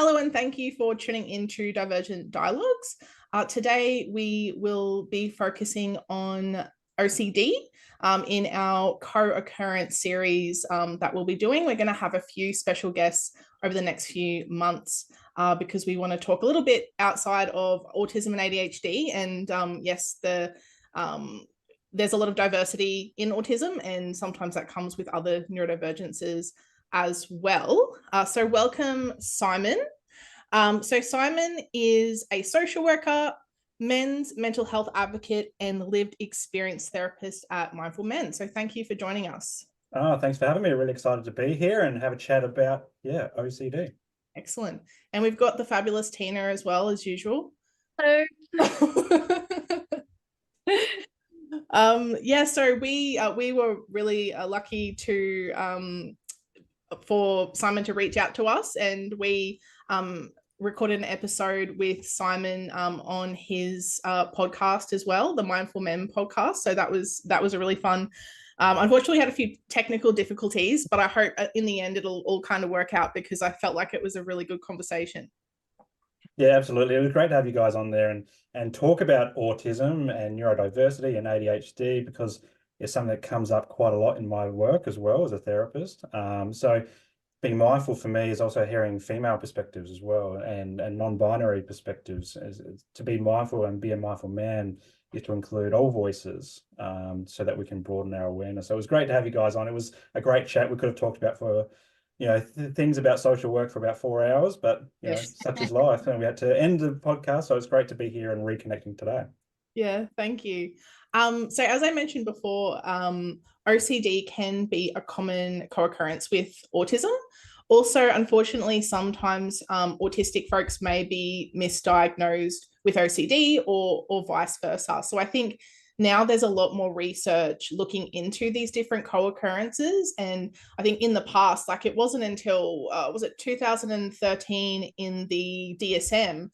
Hello, and thank you for tuning into Divergent Dialogues. Today, we will be focusing on OCD in our co-occurrence series that we'll be doing. We're going to have a few special guests over the next few months because we want to talk a little bit outside of autism and ADHD. And yes, there's a lot of diversity in autism, and sometimes that comes with other neurodivergences as well. So welcome, Simon. So Simon is a social worker, men's mental health advocate, and lived experience therapist at Mindful Men. So thank you for joining us. Thanks for having me. Really excited to be here and have a chat about, OCD. Excellent. And we've got the fabulous Teena as well, as usual. Hello. So we were really lucky for Simon to reach out to us, and we recorded an episode with Simon on his podcast as well, the Mindful Men podcast. So that was a really fun. Unfortunately, had a few technical difficulties, but I hope in the end it'll all kind of work out because I felt like it was a really good conversation. Yeah, absolutely. It was great to have you guys on there and talk about autism and neurodiversity and ADHD because it's something that comes up quite a lot in my work as well as a therapist. So being mindful for me is also hearing female perspectives as well and non-binary perspectives. To be mindful and be a mindful man is to include all voices so that we can broaden our awareness. So it was great to have you guys on. It was a great chat. We could have talked about for things about social work for about 4 hours, but such is life, and we had to end the podcast. So it's great to be here and reconnecting today. Yeah, thank you. So as I mentioned before, OCD can be a common co-occurrence with autism. Also, unfortunately, sometimes autistic folks may be misdiagnosed with OCD or vice versa. So I think now there's a lot more research looking into these different co-occurrences. And I think in the past, like it wasn't until, was it 2013 in the DSM,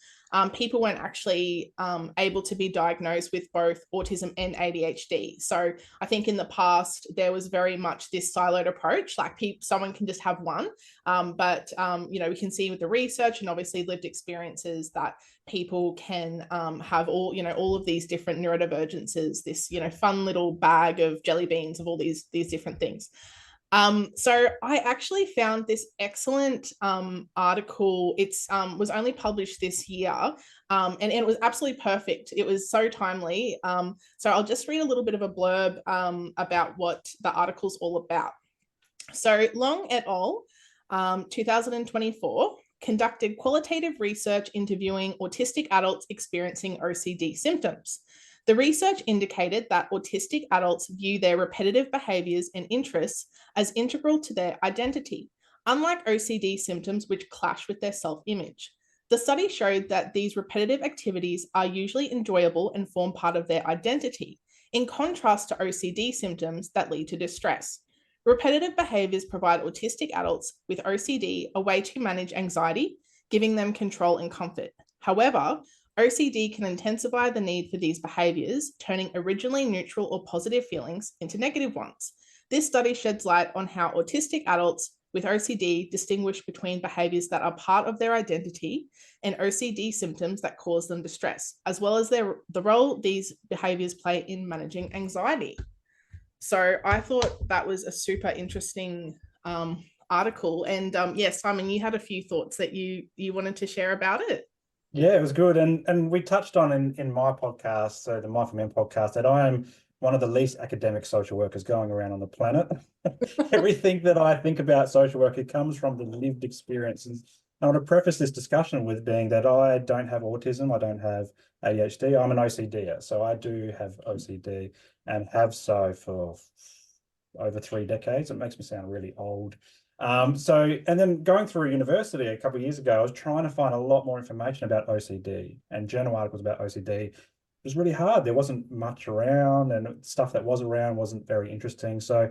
people weren't actually able to be diagnosed with both autism and ADHD. So I think in the past, there was very much this siloed approach, like someone can just have one. But we can see with the research and obviously lived experiences that people can have all of these different neurodivergences, this, fun little bag of jelly beans of all these different things. So I actually found this excellent article. It's was only published this year, and it was absolutely perfect. It was so timely. So I'll just read a little bit of a blurb about what the article's all about. So Long et al., 2024, conducted qualitative research interviewing autistic adults experiencing OCD symptoms. The research indicated that autistic adults view their repetitive behaviours and interests as integral to their identity, unlike OCD symptoms which clash with their self-image. The study showed that these repetitive activities are usually enjoyable and form part of their identity, in contrast to OCD symptoms that lead to distress. Repetitive behaviours provide autistic adults with OCD a way to manage anxiety, giving them control and comfort. However, OCD can intensify the need for these behaviours, turning originally neutral or positive feelings into negative ones. This study sheds light on how autistic adults with OCD distinguish between behaviours that are part of their identity and OCD symptoms that cause them distress, as well as the role these behaviours play in managing anxiety. So I thought that was a super interesting article. And Simon, you had a few thoughts that you wanted to share about it. Yeah, it was good. And we touched on in my podcast, so the Mindful Men podcast, that I am one of the least academic social workers going around on the planet. Everything that I think about social work, it comes from the lived experiences. I want to preface this discussion with being that I don't have autism, I don't have ADHD, I'm an OCDer. So I do have OCD and have so for over 3 decades. It makes me sound really old. And then going through university a couple of years ago, I was trying to find a lot more information about OCD and journal articles about OCD. It was really hard. There wasn't much around, and stuff that was around wasn't very interesting. So,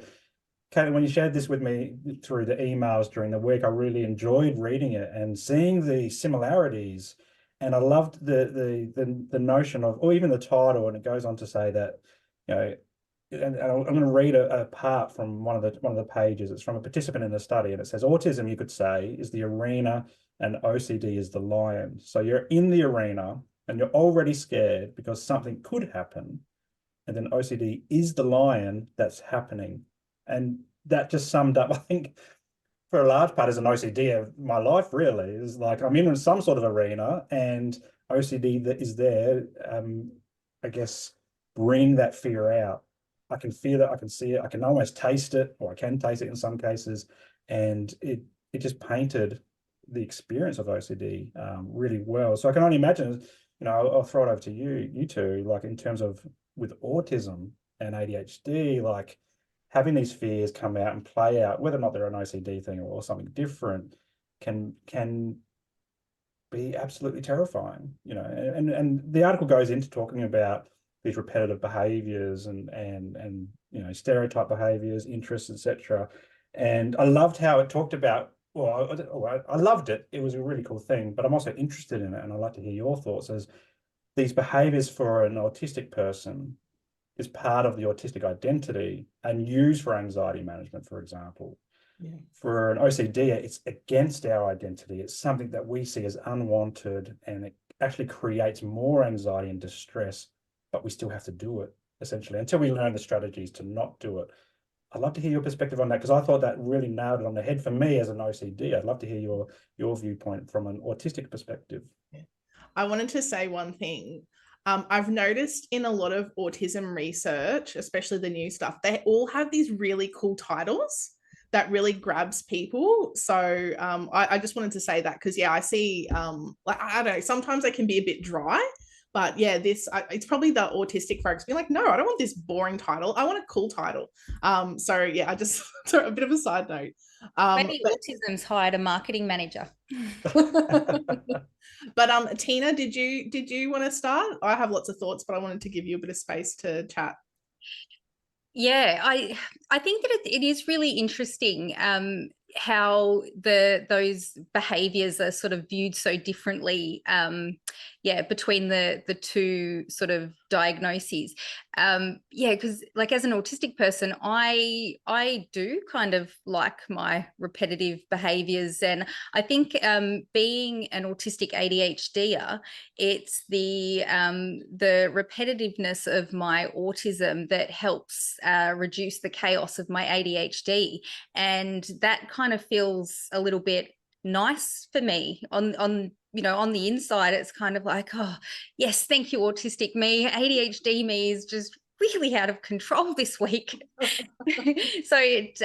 Kate, when you shared this with me through the emails during the week, I really enjoyed reading it and seeing the similarities. And I loved the notion of, or even the title, and it goes on to say that, and I'm going to read a part from one of the pages. It's from a participant in the study, and it says autism, you could say, is the arena and OCD is the lion. So you're in the arena and you're already scared because something could happen, and then OCD is the lion that's happening. And that just summed up, I think, for a large part as an OCD of my life, really, is like I'm in some sort of arena and OCD that is there, I guess, bring that fear out. I can feel it, I can see it, I can almost taste it, or I can taste it in some cases. And it just painted the experience of OCD really well. So I can only imagine, I'll throw it over to you two, like in terms of with autism and ADHD, like having these fears come out and play out, whether or not they're an OCD thing or something different, can be absolutely terrifying, and the article goes into talking about these repetitive behaviors and stereotype behaviors, interests, etc. And I loved how it talked about, I loved it. It was a really cool thing, but I'm also interested in it, and I'd like to hear your thoughts as these behaviors for an autistic person is part of the autistic identity and used for anxiety management, for example. Yeah. For an OCD, it's against our identity. It's something that we see as unwanted, and it actually creates more anxiety and distress, but we still have to do it, essentially, until we learn the strategies to not do it. I'd love to hear your perspective on that, because I thought that really nailed it on the head for me as an OCD. I'd love to hear your viewpoint from an autistic perspective. Yeah. I wanted to say one thing. I've noticed in a lot of autism research, especially the new stuff, they all have these really cool titles that really grabs people. So I just wanted to say that because, yeah, I see, like, I don't know, sometimes they can be a bit dry. But yeah, it's probably the autistic folks being like, no, I don't want this boring title. I want a cool title. So yeah, I just a bit of a side note. Maybe Autism's hired a marketing manager. But Teena, did you want to start? I have lots of thoughts, but I wanted to give you a bit of space to chat. Yeah, I think that it is really interesting how those behaviours are sort of viewed so differently. Between the two sort of diagnoses. Because like as an autistic person, I do kind of like my repetitive behaviours, and I think being an autistic ADHDer, it's the repetitiveness of my autism that helps reduce the chaos of my ADHD, and that kind of feels a little bit nice for me on the inside. It's kind of like, oh yes, thank you autistic me. ADHD me is just really out of control this week. So it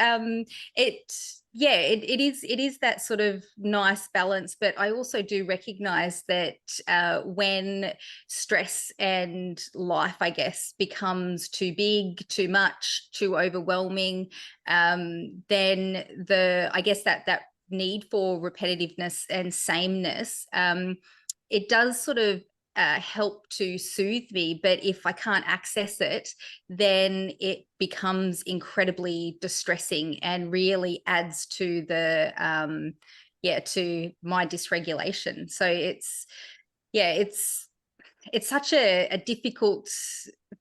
is that sort of nice balance. But I also do recognize that when stress and life, I guess, becomes too big, too much, too overwhelming, then that need for repetitiveness and sameness, it does sort of help to soothe me. But if I can't access it, then it becomes incredibly distressing and really adds to to my dysregulation. So it's such a difficult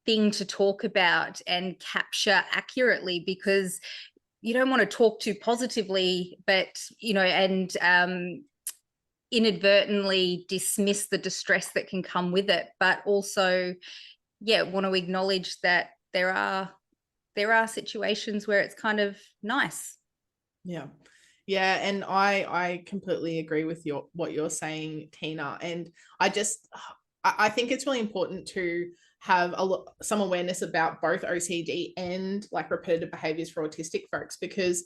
thing to talk about and capture accurately, because you don't want to talk too positively, but inadvertently dismiss the distress that can come with it, but also want to acknowledge that there are situations where it's kind of nice. Yeah, and I completely agree with what you're saying, Teena. And I think it's really important to have some awareness about both OCD and like repetitive behaviors for autistic folks, because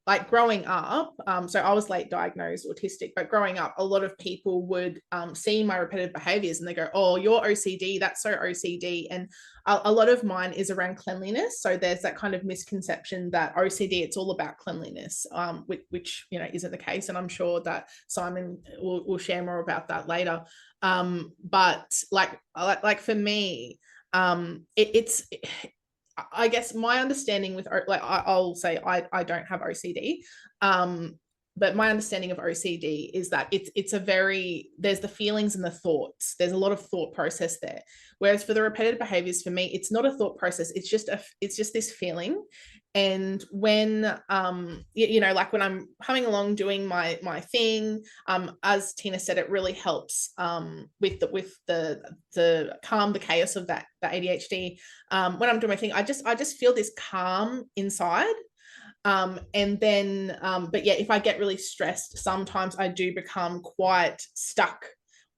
like growing up, so I was late diagnosed autistic, but growing up, a lot of people would see my repetitive behaviors and they go, oh, you're OCD, that's so OCD. And a lot of mine is around cleanliness. So there's that kind of misconception that OCD, it's all about cleanliness, which isn't the case. And I'm sure that Simon will share more about that later. But like for me, it's I guess my understanding with, like, I'll say I don't have OCD, but my understanding of OCD is that it's a very, there's the feelings and the thoughts. There's a lot of thought process there. Whereas for the repetitive behaviors, for me, it's not a thought process. It's just this feeling. And when like when I'm humming along doing my thing, as Teena said, it really helps with the calm, the chaos of that ADHD. When I'm doing my thing, I just feel this calm inside. And then, but yeah, if I get really stressed, sometimes I do become quite stuck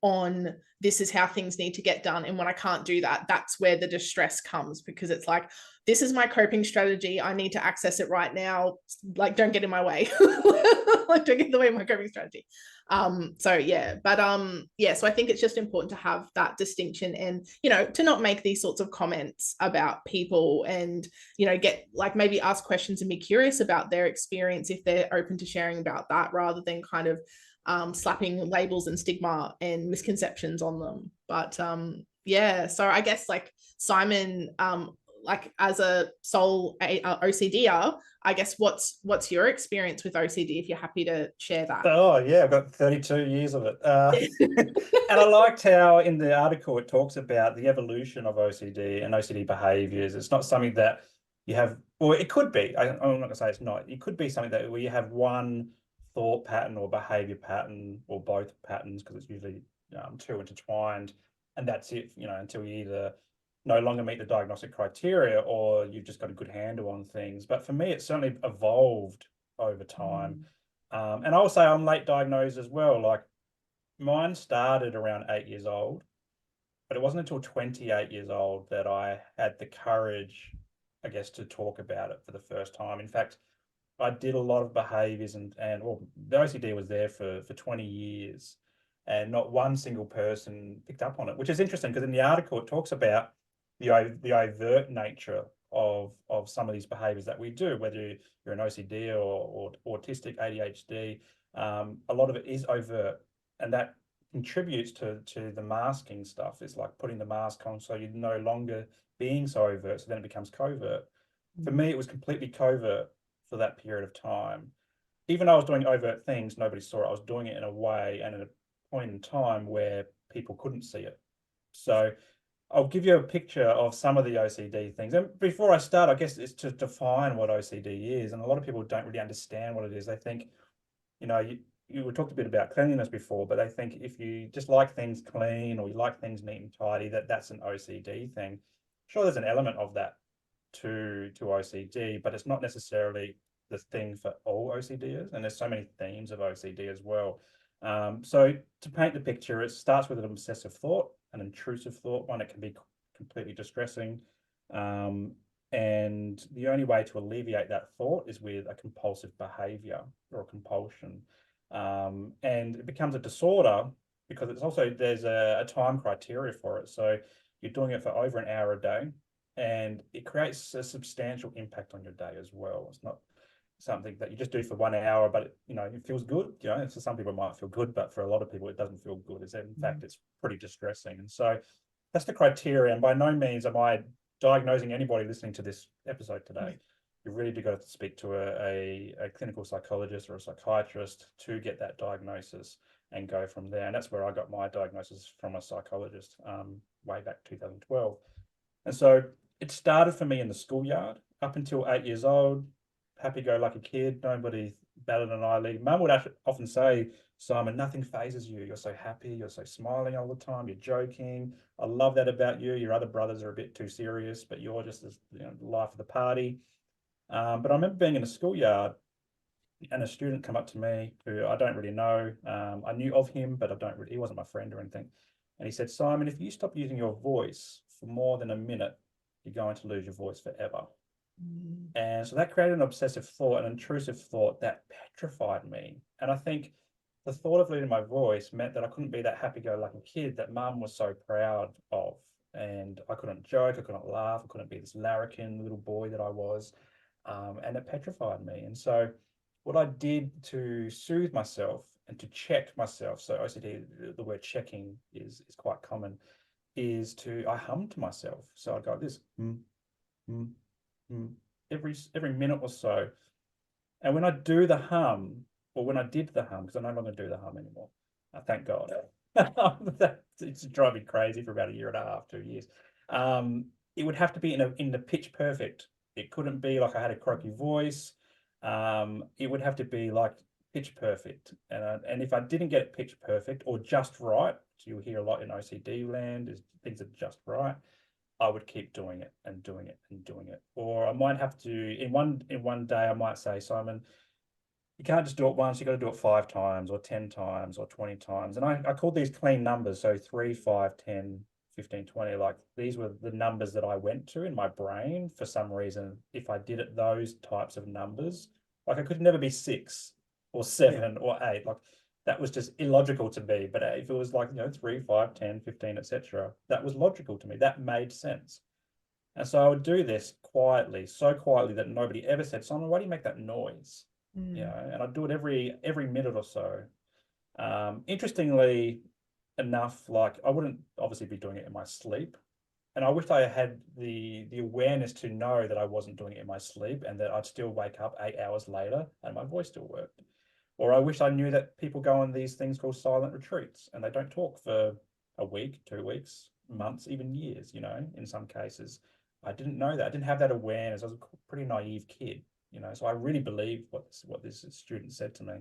on this is how things need to get done. And when I can't do that, that's where the distress comes, because it's like, this is my coping strategy. I need to access it right now. Like, don't get in my way. Like, don't get in the way of my coping strategy. So yeah, but yeah, so I think it's just important to have that distinction, and to not make these sorts of comments about people, and get like, maybe ask questions and be curious about their experience if they're open to sharing about that, rather than kind of slapping labels and stigma and misconceptions on them. But yeah, so I guess, like, Simon, like, as a sole OCDer, I guess what's your experience with OCD, if you're happy to share that? Oh yeah, I've got 32 years of it. And I liked how in the article it talks about the evolution of OCD and OCD behaviours. It's not something that you have, or it could be, I'm not going to say it's not, it could be something that where you have one thought pattern or behaviour pattern, or both patterns, because it's usually two intertwined, and that's it, until you either no longer meet the diagnostic criteria or you've just got a good handle on things. But for me, it certainly evolved over time. And I will say I'm late diagnosed as well. Like, mine started around 8 years old, but it wasn't until 28 years old that I had the courage, I guess, to talk about it for the first time. In fact, I did a lot of behaviours, and well, the OCD was there for 20 years, and not one single person picked up on it, which is interesting, because in the article it talks about the overt nature of some of these behaviours that we do, whether you're an OCD or autistic, ADHD. A lot of it is overt, and that contributes to the masking stuff. It's like putting the mask on, so you're no longer being so overt, so then it becomes covert. For me, it was completely covert for that period of time. Even though I was doing overt things, nobody saw it. I was doing it in a way and at a point in time where people couldn't see it. So I'll give you a picture of some of the OCD things. And before I start, I guess it's to define what OCD is. And a lot of people don't really understand what it is. They think, you talked a bit about cleanliness before, but they think if you just like things clean, or you like things neat and tidy, that's an OCD thing. Sure, there's an element of that to OCD, but it's not necessarily the thing for all OCDers. And there's so many themes of OCD as well. So to paint the picture, it starts with an obsessive thought, an intrusive thought, one that can be completely distressing. And the only way to alleviate that thought is with a compulsive behavior or a compulsion. And it becomes a disorder because there's a time criteria for it. So you're doing it for over an hour a day, and it creates a substantial impact on your day as well. It's not something that you just do for 1 hour, but it feels good. For some people it might feel good, but for a lot of people it doesn't feel good. In fact, it's pretty distressing. And so that's the criteria. And by no means am I diagnosing anybody listening to this episode today. You really do got to speak to a clinical psychologist or a psychiatrist to get that diagnosis and go from there. And that's where I got my diagnosis, from a psychologist, way back 2012. And so it started for me in the schoolyard up until 8 years old. Happy-go-lucky kid, nobody batted an eyelid. Mum would often say, "Simon, nothing phases you. You're so happy. You're so smiling all the time. You're joking. I love that about you. Your other brothers are a bit too serious, but you're just the life of the party." But I remember being in a schoolyard, and a student come up to me who I don't really know. I knew of him, but he wasn't my friend or anything. And he said, "Simon, if you stop using your voice for more than a minute, you're going to lose your voice forever." And so that created an obsessive thought, an intrusive thought that petrified me. And I think the thought of losing my voice meant that I couldn't be that happy-go-lucky kid that Mum was so proud of. And I couldn't joke, I couldn't laugh, I couldn't be this larrikin little boy that I was. And it petrified me. And so what I did to soothe myself and to check myself, so OCD, the word checking is quite common, is I hum to myself. So I go like this, every minute or so. And when I do the hum, or when I did the hum, because I no longer do the hum anymore. Thank God. It's driving me crazy for about a year and a half, 2 years. It would have to be in the pitch perfect. It couldn't be like I had a croaky voice. It would have to be like pitch perfect. And if I didn't get it pitch perfect or just right, so you'll hear a lot in OCD land, is things are just right, I would keep doing it and doing it and doing it. Or I might have to, in one day, I might say, Simon, you can't just do it once, you got to do it 5 times or 10 times or 20 times. And I called these clean numbers. So 3, 5, 10, 15, 20, like these were the numbers that I went to in my brain for some reason. If I did it, those types of numbers, like I could never be 6 or 7 or 8. Like that was just illogical to me. But if it was like, 3, 5, 10, 15, etc., that was logical to me. That made sense. And so I would do this quietly, so quietly that nobody ever said, Simon, why do you make that noise? And I'd do it every minute or so. Interestingly enough, like I wouldn't obviously be doing it in my sleep. And I wish I had the awareness to know that I wasn't doing it in my sleep and that I'd still wake up 8 hours later and my voice still worked. Or I wish I knew that people go on these things called silent retreats and they don't talk for a week, 2 weeks, months, even years, in some cases. I didn't know that. I didn't have that awareness. I was a pretty naive kid, so I really believed what this student said to me.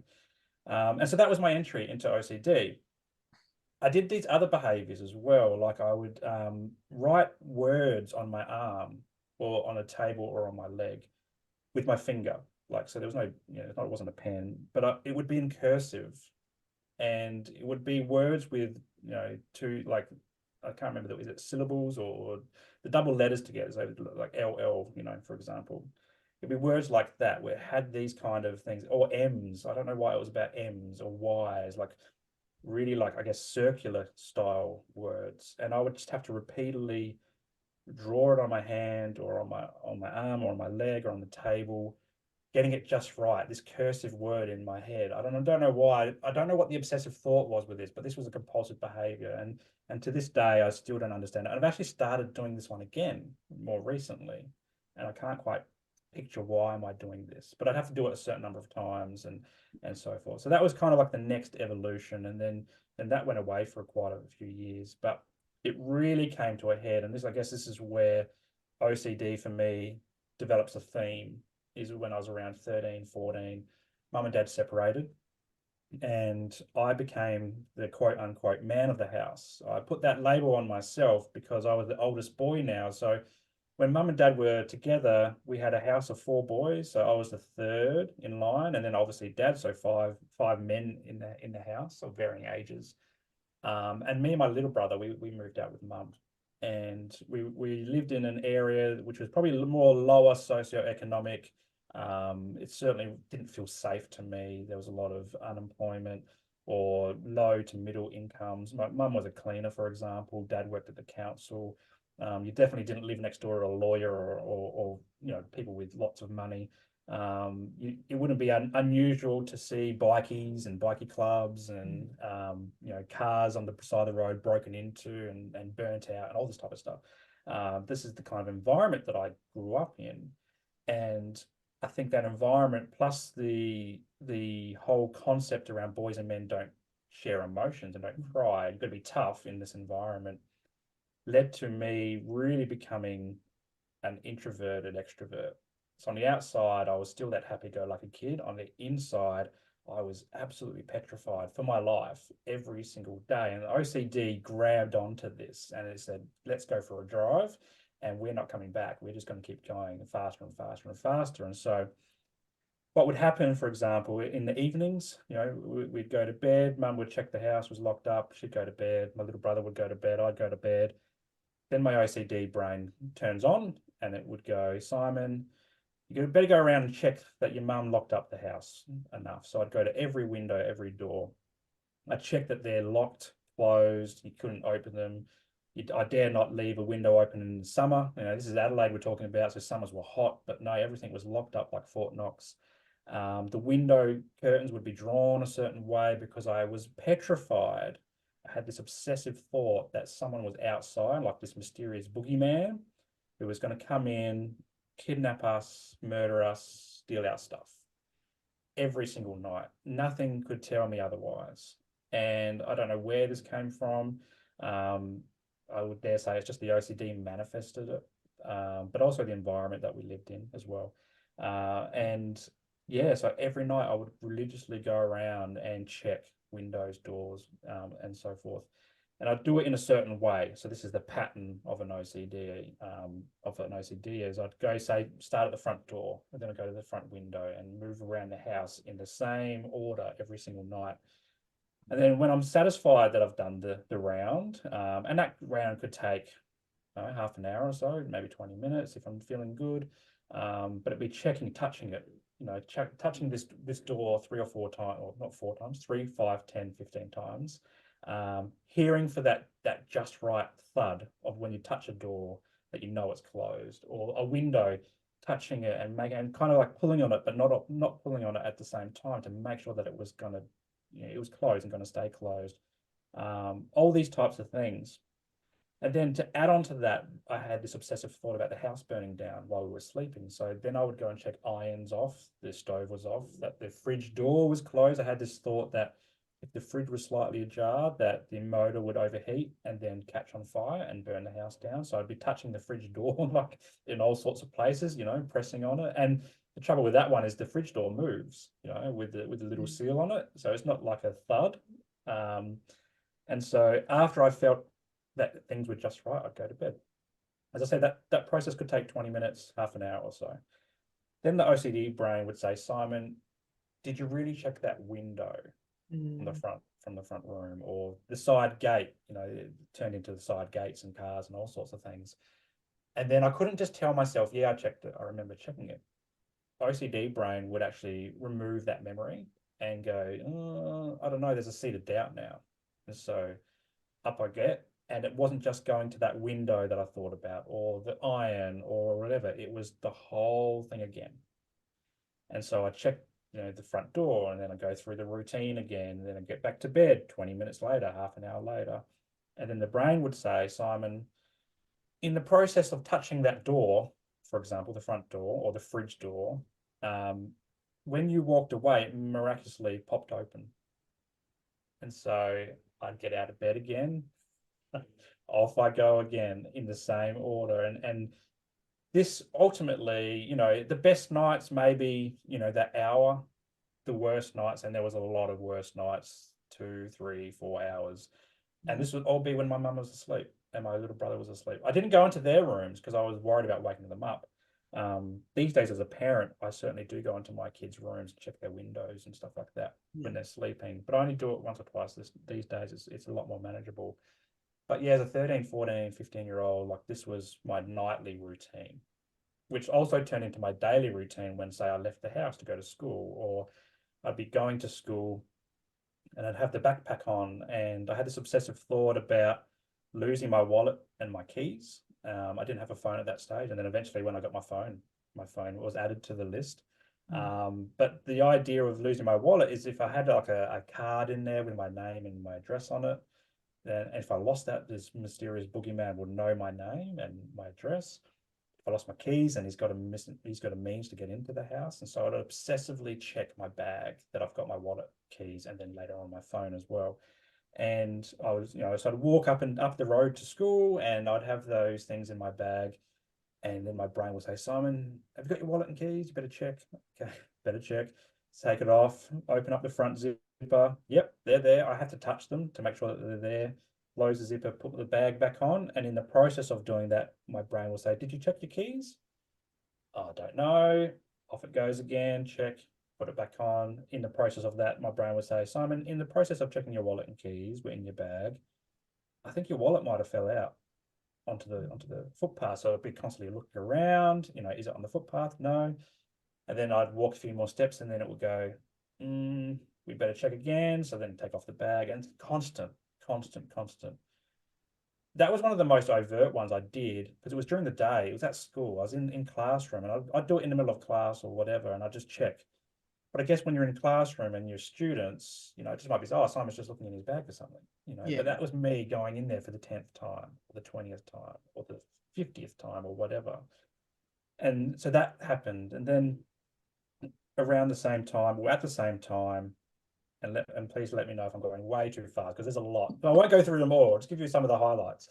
And so that was my entry into OCD. I did these other behaviors as well. Like I would write words on my arm or on a table or on my leg with my finger. Like, so there was no, it wasn't a pen, but it would be in cursive and it would be words with, two, like, I can't remember, is it syllables or the double letters together? So like LL, for example. It'd be words like that where it had these kind of things, or M's. I don't know why it was about M's or Y's, like really like, I guess, circular style words. And I would just have to repeatedly draw it on my hand or on my arm or on my leg or on the table, getting it just right, this cursive word in my head. I don't know why. I don't know what the obsessive thought was with this, but this was a compulsive behavior. And to this day, I still don't understand it. And I've actually started doing this one again more recently, and I can't quite picture why am I doing this, but I'd have to do it a certain number of times and so forth. So that was kind of like the next evolution. And then that went away for quite a few years, but it really came to a head. And I guess this is where OCD for me develops a theme, is when I was around 13, 14, mum and dad separated and I became the quote unquote man of the house. I put that label on myself because I was the oldest boy now. So when mum and dad were together, we had a house of 4 boys. So I was the third in line, and then obviously dad, so five men in the house of varying ages. And me and my little brother, we moved out with mum. And we lived in an area which was probably more lower socioeconomic. It certainly didn't feel safe to me. There was a lot of unemployment or low to middle incomes. My mum was a cleaner, for example. Dad worked at the council. You definitely didn't live next door to a lawyer or people with lots of money. It wouldn't be unusual to see bikies and bikie clubs and cars on the side of the road broken into and burnt out and all this type of stuff. This is the kind of environment that I grew up in, and I think that environment plus the whole concept around boys and men don't share emotions and don't cry, you've got to be tough in this environment, led to me really becoming an introverted extrovert. So on the outside, I was still that happy-go-lucky kid. On the inside, I was absolutely petrified for my life every single day. And the OCD grabbed onto this and it said, let's go for a drive. And we're not coming back. We're just going to keep going faster and faster and faster. And so what would happen, for example, in the evenings, we'd go to bed, mum would check the house was locked up, she'd go to bed, my little brother would go to bed, I'd go to bed. Then my OCD brain turns on and it would go, Simon, you better go around and check that your mum locked up the house enough. So I'd go to every window, every door. I'd check that they're locked, closed, you couldn't open them. I dare not leave a window open in the summer. This is Adelaide we're talking about, so summers were hot, but no, everything was locked up like Fort Knox. The window curtains would be drawn a certain way because I was petrified. I had this obsessive thought that someone was outside, like this mysterious boogeyman, who was going to come in, kidnap us, murder us, steal our stuff. every single night. Nothing could tell me otherwise. And I don't know where this came from. I would dare say it's just the OCD manifested it, but also the environment that we lived in as well. And yeah, so every night I would religiously go around and check windows, doors, and so forth. And I'd do it in a certain way. So this is the pattern of an OCD. Is I'd go, say, start at the front door, and then I'd go to the front window and move around the house in the same order every single night. And then when I'm satisfied that I've done the round, and that round could take half an hour or so, maybe 20 minutes if I'm feeling good. But it'd be checking, touching it, touching this door 3 or 4 times, or not 4 times, 3, 5, 10, 15 times. Hearing for that just right thud of when you touch a door that you know it's closed, or a window, touching it and kind of like pulling on it, but not pulling on it at the same time to make sure that it was gonna, it was closed and going to stay closed. All these types of things. And then to add on to that, I had this obsessive thought about the house burning down while we were sleeping. So then I would go and check irons off, the stove was off, that the fridge door was closed. I had this thought that if the fridge was slightly ajar, that the motor would overheat and then catch on fire and burn the house down. So I'd be touching the fridge door like in all sorts of places, pressing on it. And the trouble with that one is the fridge door moves, with the little seal on it. So it's not like a thud. And so after I felt that things were just right, I'd go to bed. As I say, that process could take 20 minutes, half an hour or so. Then the OCD brain would say, Simon, did you really check that window from the front room, or the side gate? It turned into the side gates and cars and all sorts of things. And then I couldn't just tell myself, yeah, I checked it, I remember checking it. OCD brain would actually remove that memory and go, I don't know, there's a seed of doubt now. And so up I get. And it wasn't just going to that window that I thought about, or the iron, or whatever. It was the whole thing again. And so I checked, the front door, and then I go through the routine again. And then I get back to bed 20 minutes later, half an hour later. And then the brain would say, Simon, in the process of touching that door, for example, the front door or the fridge door, when you walked away, it miraculously popped open. And so I'd get out of bed again. Off I go again in the same order. And this ultimately, the best nights, maybe, that hour, the worst nights, and there was a lot of worst nights, 2, 3, 4 hours. And this would all be when my mum was asleep and my little brother was asleep. I didn't go into their rooms because I was worried about waking them up. These days as a parent, I certainly do go into my kids' rooms and check their windows and stuff like that when they're sleeping, but I only do it once or twice these days. It's a lot more manageable. But yeah, as a 13, 14, 15-year-old, like, this was my nightly routine, which also turned into my daily routine when, say, I left the house to go to school, or I'd be going to school and I'd have the backpack on, and I had this obsessive thought about losing my wallet and my keys. I didn't have a phone at that stage. And then eventually when I got my phone was added to the list. But the idea of losing my wallet is if I had like a card in there with my name and my address on it, then if I lost that, this mysterious boogeyman would know my name and my address. If I lost my keys, and he's got a means to get into the house. And so I'd obsessively check my bag that I've got my wallet, keys, and then later on my phone as well. And I was, so I'd walk up the road to school, and I'd have those things in my bag. And then my brain would say, Simon, have you got your wallet and keys? You better check. Okay, better check. Take it off, open up the front zipper. Yep, they're there. I have to touch them to make sure that they're there. Close the zipper, put the bag back on. And in the process of doing that, my brain will say, did you check your keys? Oh, I don't know. Off it goes again, check, put it back on. In the process of that, my brain would say, Simon, in the process of checking your wallet and keys were in your bag, I think your wallet might have fell out onto the footpath. So I'd be constantly looking around, is it on the footpath? No. And then I'd walk a few more steps, and then it would go, we better check again. So then take off the bag, and it's constant. That was one of the most overt ones I did, because it was during the day. It was at school. I was in classroom, and I'd do it in the middle of class or whatever, and I'd just check. But I guess when you're in classroom and you're students, it just might be, oh, Simon's just looking in his bag for something, But that was me going in there for the 10th time, or the 20th time, or the 50th time, or whatever. And so that happened. And then around the same time or at the same time, and please let me know if I'm going way too fast, because there's a lot. But I won't go through them all. I'll just give you some of the highlights.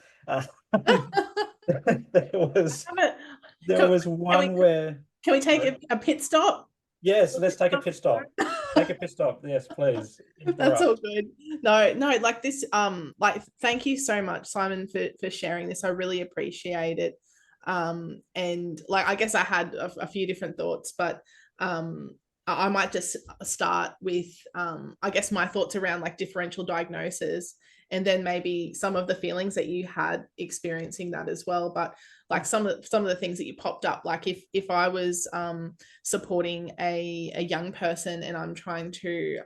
There was one where... Can we take a pit stop? Yes, let's take a pit stop. Take a pit stop. Yes, please. That's all good. No, like this, like, thank you so much, Simon, for sharing this. I really appreciate it. And like, I guess I had a few different thoughts, but I might just start with, I guess, my thoughts around like differential diagnosis, and then maybe some of the feelings that you had experiencing that as well. But like some of the things that you popped up, like if I was supporting a young person and I'm trying to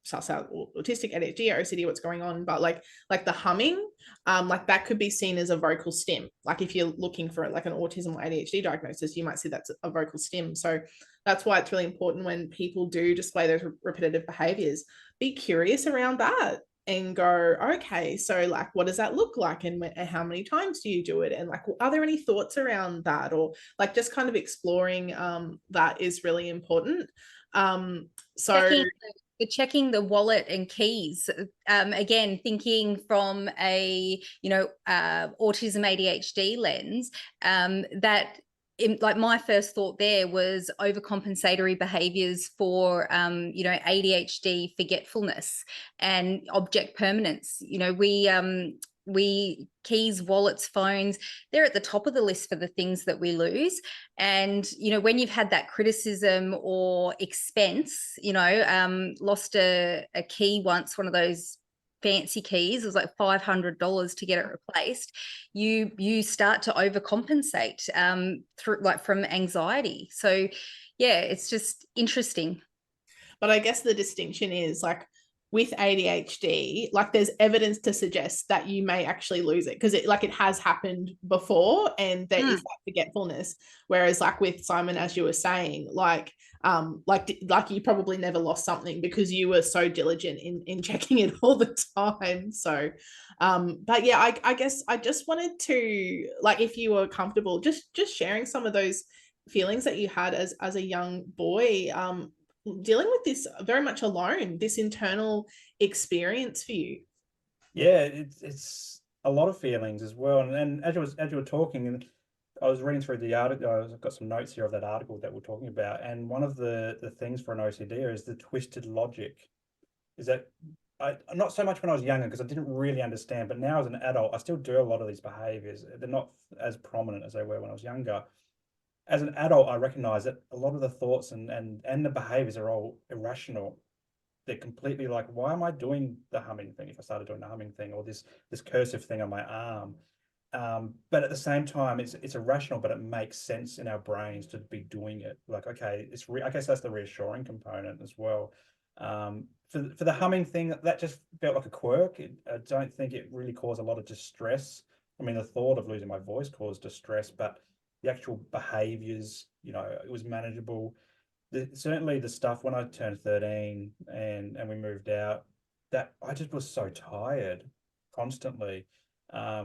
suss out autistic, ADHD, or OCD, what's going on, but like the humming, like that could be seen as a vocal stim. Like if you're looking for like an autism or ADHD diagnosis, you might see that's a vocal stim. So that's why it's really important when people do display those repetitive behaviors, be curious around that and go, okay, so like, what does that look like? And how many times do you do it? And like, are there any thoughts around that? Or like just kind of exploring that is really important. So checking the wallet and keys, again, thinking from a autism ADHD lens, that like my first thought there was overcompensatory behaviors for ADHD forgetfulness and object permanence. We keys, wallets, phones, they're at the top of the list for the things that we lose. And when you've had that criticism or expense, lost a key once, one of those fancy keys, it was like $500 to get it replaced. You start to overcompensate through, like, from anxiety. So yeah, it's just interesting. But I guess the distinction is, like, with ADHD, like, there's evidence to suggest that you may actually lose it, because it has happened before, and there is that forgetfulness. Whereas like with Simon, as you were saying, like you probably never lost something because you were so diligent in checking it all the time. So but yeah, I guess I just wanted to, like, if you were comfortable just sharing some of those feelings that you had as a young boy, dealing with this very much alone, this internal experience for you. Yeah, it's a lot of feelings as well. And as you were talking, and I was reading through the article, I've got some notes here of that article that we're talking about. And one of the things for an OCD is the twisted logic. Is that not so much when I was younger, because I didn't really understand, but now as an adult, I still do a lot of these behaviors. They're not as prominent as they were when I was younger. As an adult, I recognize that a lot of the thoughts and the behaviors are all irrational. They're completely like, why am I doing the humming thing if I started doing the humming thing, or this cursive thing on my arm? But at the same time, it's irrational, but it makes sense in our brains to be doing it. Like, okay, I guess that's the reassuring component as well. For the humming thing, that just felt like a quirk. I don't think it really caused a lot of distress. I mean, the thought of losing my voice caused distress, but the actual behaviors, it was manageable. Certainly the stuff when I turned 13 and we moved out, that I just was so tired constantly,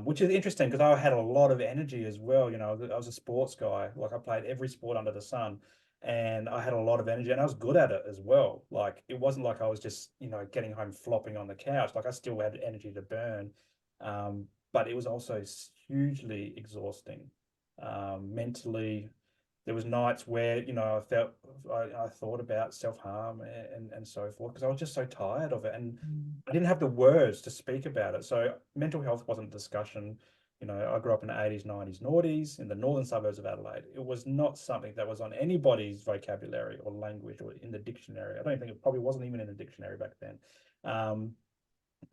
which is interesting because I had a lot of energy as well. I was a sports guy. Like, I played every sport under the sun, and I had a lot of energy, and I was good at it as well. Like, it wasn't like I was just, getting home flopping on the couch. Like, I still had energy to burn, but it was also hugely exhausting. Mentally, there was nights where I thought about self-harm and so forth, because I was just so tired of it, and I didn't have the words to speak about it. So mental health wasn't a discussion. I grew up in the 80s, 90s, noughties in the northern suburbs of Adelaide. It was not something that was on anybody's vocabulary or language or in the dictionary. I don't think it probably wasn't even in the dictionary back then.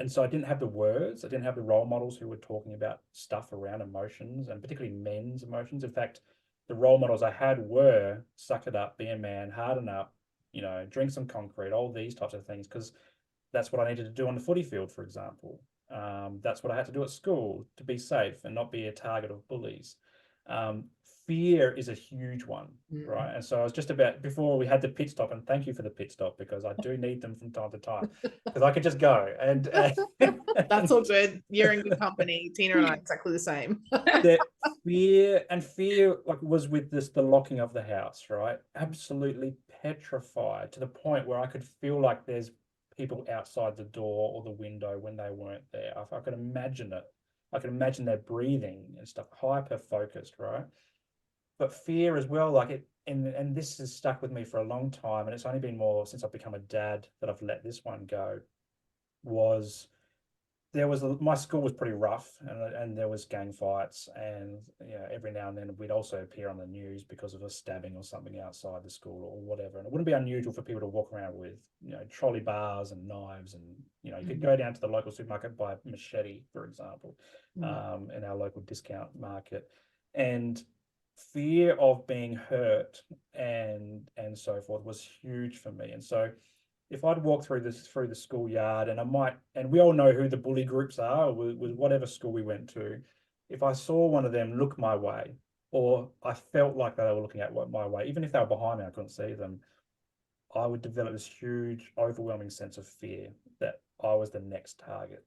And so I didn't have the words. I didn't have the role models who were talking about stuff around emotions, and particularly men's emotions. In fact, the role models I had were suck it up, be a man, harden up, drink some concrete, all these types of things, because that's what I needed to do on the footy field, for example. That's what I had to do at school to be safe and not be a target of bullies. Fear is a huge one, right? And so I was just about, before we had the pit stop, and thank you for the pit stop, because I do need them from time to time, because I could just go. And that's all good. You're in good company. Teena and I are exactly the same. Fear like was with the locking of the house, right? Absolutely petrified to the point where I could feel like there's people outside the door or the window when they weren't there. I could imagine it. I could imagine their breathing and stuff, hyper focused, right? But fear as well, like it, and this has stuck with me for a long time, and it's only been more since I've become a dad that I've let this one go. Was my school was pretty rough, and there was gang fights, and every now and then we'd also appear on the news because of a stabbing or something outside the school or whatever. And it wouldn't be unusual for people to walk around with trolley bars and knives, and you could go down to the local supermarket, buy a machete, for example, in our local discount market. And fear of being hurt and so forth was huge for me. And so if I'd walk through the schoolyard, and we all know who the bully groups are with whatever school we went to, if I saw one of them look my way, or I felt like they were looking at my way, even if they were behind me, I couldn't see them, I would develop this huge, overwhelming sense of fear that I was the next target.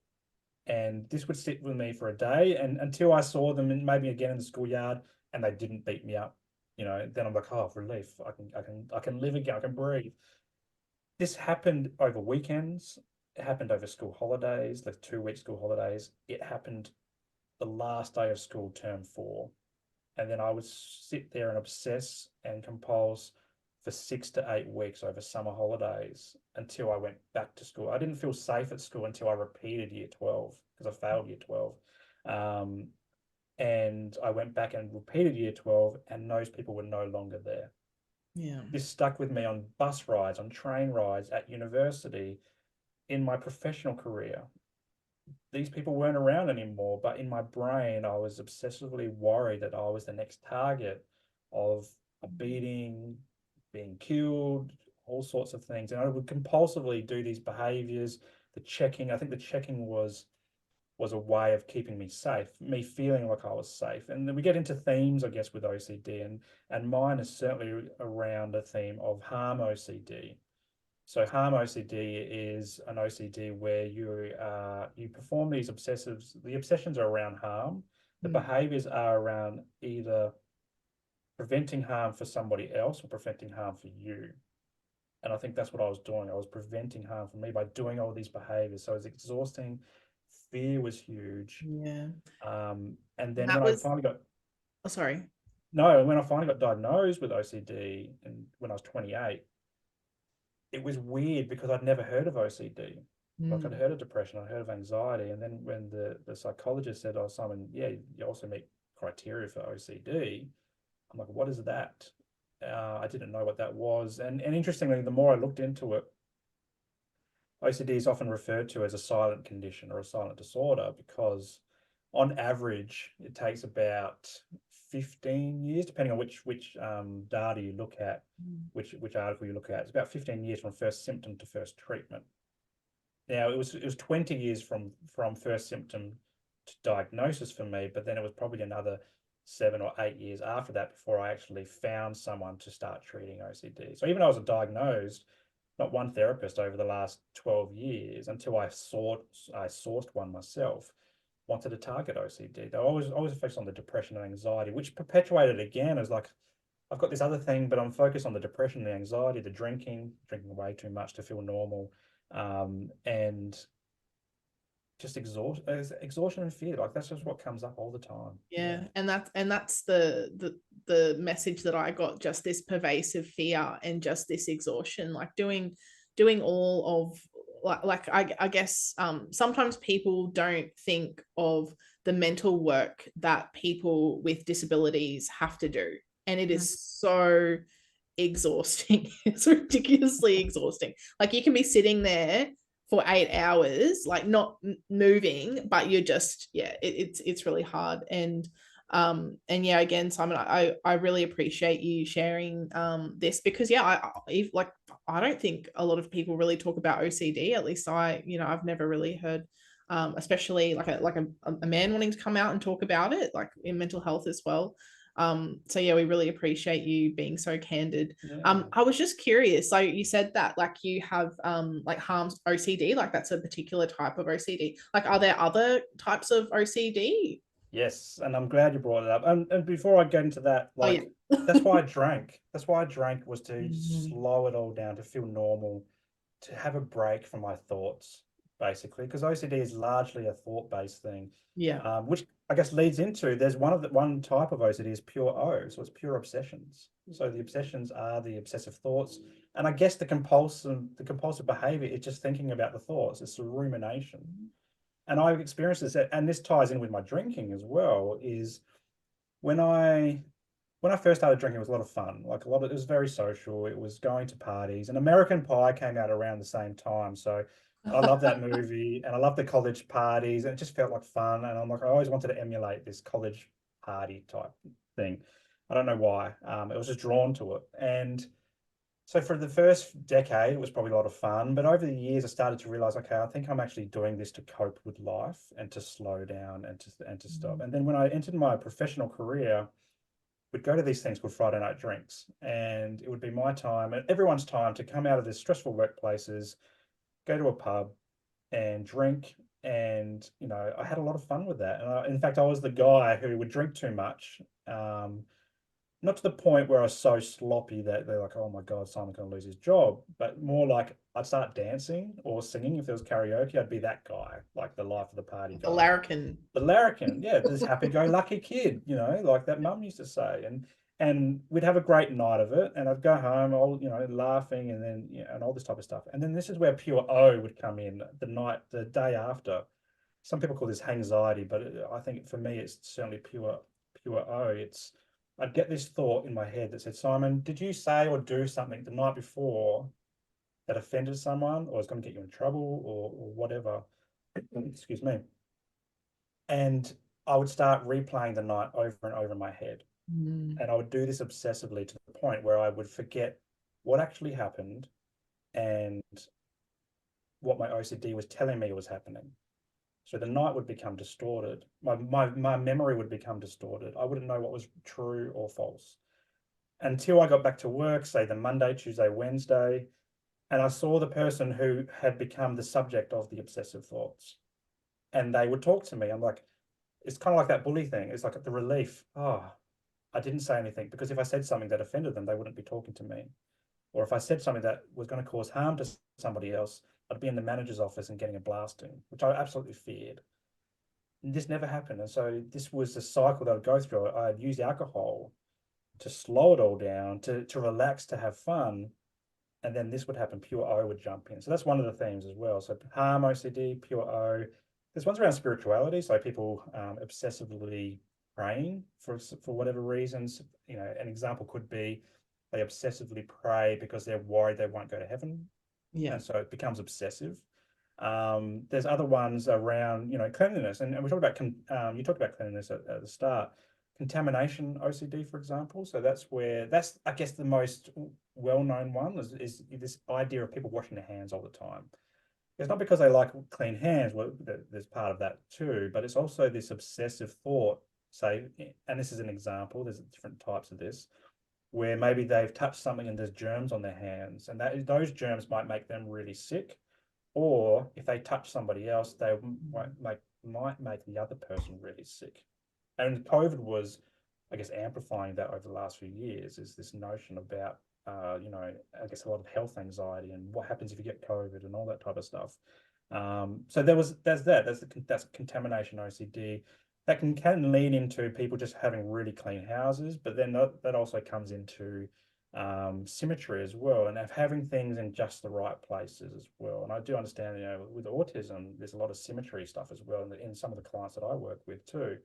And this would sit with me for a day, and until I saw them, and maybe again in the schoolyard, and they didn't beat me up, then I'm like, oh, relief! I can live again. I can breathe. This happened over weekends. It happened over school holidays, like 2-week school holidays. It happened the last day of school, term 4. And then I would sit there and obsess and compulse for 6 to 8 weeks over summer holidays until I went back to school. I didn't feel safe at school until I repeated year 12 because I failed year 12. And I went back and repeated year 12, and those people were no longer there. Yeah. This stuck with me on bus rides, on train rides, at university, in my professional career. These people weren't around anymore, but in my brain, I was obsessively worried that I was the next target of a beating, being killed, all sorts of things. And I would compulsively do these behaviors, the checking. I think the checking was a way of keeping me safe, me feeling like I was safe. And then we get into themes, I guess, with OCD, and mine is certainly around a theme of harm OCD. So harm OCD is an OCD where you perform these obsessives. The obsessions are around harm. The behaviors are around either preventing harm for somebody else or preventing harm for you. And I think that's what I was doing. I was preventing harm for me by doing all these behaviors. So it was exhausting. Fear was huge. Yeah. And then That when was, I finally got when I finally got diagnosed with OCD, and when I was 28, it was weird because I'd never heard of OCD. Like I'd heard of depression, I'd heard of anxiety. And then when the psychologist said, oh, Simon, yeah, you also meet criteria for OCD. I'm like, what is that? I didn't know what that was. And interestingly, the more I looked into it, OCD is often referred to as a silent condition or a silent disorder because on average, it takes about 15 years, depending on which data you look at, which article you look at. It's about 15 years from first symptom to first treatment. Now, it was 20 years from first symptom to diagnosis for me, but then it was probably another 7 or 8 years after that before I actually found someone to start treating OCD. So even though I was diagnosed, not one therapist over the last 12 years until I sourced one myself, wanted to target OCD. They always focused on the depression and anxiety, which perpetuated again as like, I've got this other thing, but I'm focused on the depression, the anxiety, the drinking way too much to feel normal, and just exhaustion and fear. Like that's just what comes up all the time. Yeah. And that's the message that I got, just this pervasive fear and just this exhaustion, like doing all of I guess sometimes people don't think of the mental work that people with disabilities have to do, and it is so exhausting. It's ridiculously exhausting. Like you can be sitting there for 8 hours, like not moving, but you're just, it's really hard. And yeah, again, Simon, I really appreciate you sharing this, because I don't think a lot of people really talk about OCD. At least I've never really heard, especially like a man wanting to come out and talk about it, like in mental health as well. So yeah, we really appreciate you being so candid. I was just curious, so you said that like you have like harms OCD, like that's a particular type of OCD. Like are there other types of OCD? Yes, and I'm glad you brought it up. And before I get into that, Oh yeah. like that's why I drank. That's why I drank, was to Mhm. slow it all down, to feel normal, to have a break from my thoughts, basically, because OCD is largely a thought-based thing, Yeah. which I guess leads into, there's one type of OCD is pure O, so it's pure obsessions. So the obsessions are the obsessive thoughts, and I guess the compulsive behavior is just thinking about the thoughts. It's a rumination. And I've experienced this, and this ties in with my drinking as well, is when I first started drinking, it was a lot of fun. Like it was very social. It was going to parties, and American Pie came out around the same time. So I love that movie, and I love the college parties, and it just felt like fun. And I'm like, I always wanted to emulate this college party type thing. I don't know why. It was just drawn to it. And so for the first decade, it was probably a lot of fun. But over the years, I started to realize, okay, I think I'm actually doing this to cope with life and to slow down and to stop. And then when I entered my professional career, we'd go to these things called Friday night drinks, and it would be my time and everyone's time to come out of these stressful workplaces, go to a pub and drink. And I had a lot of fun with that. And in fact, I was the guy who would drink too much. Not to the point where I was so sloppy that they're like, oh my God, Simon's going to lose his job, but more like I'd start dancing or singing. If there was karaoke, I'd be that guy, like the life of the party The guy. larrikin. The larrikin, yeah, this happy-go-lucky kid, like that mum used to say. And we'd have a great night of it, and I'd go home all, laughing, and then, and all this type of stuff. And then this is where pure O would come in the day after. Some people call this anxiety, but I think for me, it's certainly pure O. I'd get this thought in my head that said, Simon, did you say or do something the night before that offended someone or is going to get you in trouble or whatever? Excuse me. And I would start replaying the night over and over in my head. Mm. And I would do this obsessively to the point where I would forget what actually happened and what my OCD was telling me was happening. So the night would become distorted. My memory would become distorted. I wouldn't know what was true or false until I got back to work, say the Monday, Tuesday, Wednesday, and I saw the person who had become the subject of the obsessive thoughts. And they would talk to me. I'm like, it's kind of like that bully thing. It's like the relief. Oh, I didn't say anything, because if I said something that offended them, they wouldn't be talking to me. Or if I said something that was going to cause harm to somebody else, I'd be in the manager's office and getting a blasting, which I absolutely feared. And this never happened. And so this was a cycle that I'd go through. I'd use alcohol to slow it all down, to relax, to have fun. And then this would happen, pure O would jump in. So that's one of the themes as well. So harm, OCD, pure O. There's ones around spirituality. So people obsessively praying for whatever reasons. An example could be they obsessively pray because they're worried they won't go to heaven. Yeah. And so it becomes obsessive. There's other ones around, cleanliness. And we talked about, you talked about cleanliness at the start. Contamination OCD, for example. So that's I guess the most well-known one is this idea of people washing their hands all the time. It's not because they like clean hands, well, there's part of that too, but it's also this obsessive thought, say, and this is an example, there's different types of this, where maybe they've touched something and there's germs on their hands, and those germs might make them really sick. Or if they touch somebody else, they might make the other person really sick. And COVID was, I guess, amplifying that over the last few years, is this notion about, I guess a lot of health anxiety and what happens if you get COVID and all that type of stuff. So that's contamination OCD. That can lead into people just having really clean houses, but then that also comes into symmetry as well, and having things in just the right places as well. And I do understand, with autism, there's a lot of symmetry stuff as well in some of the clients that I work with too.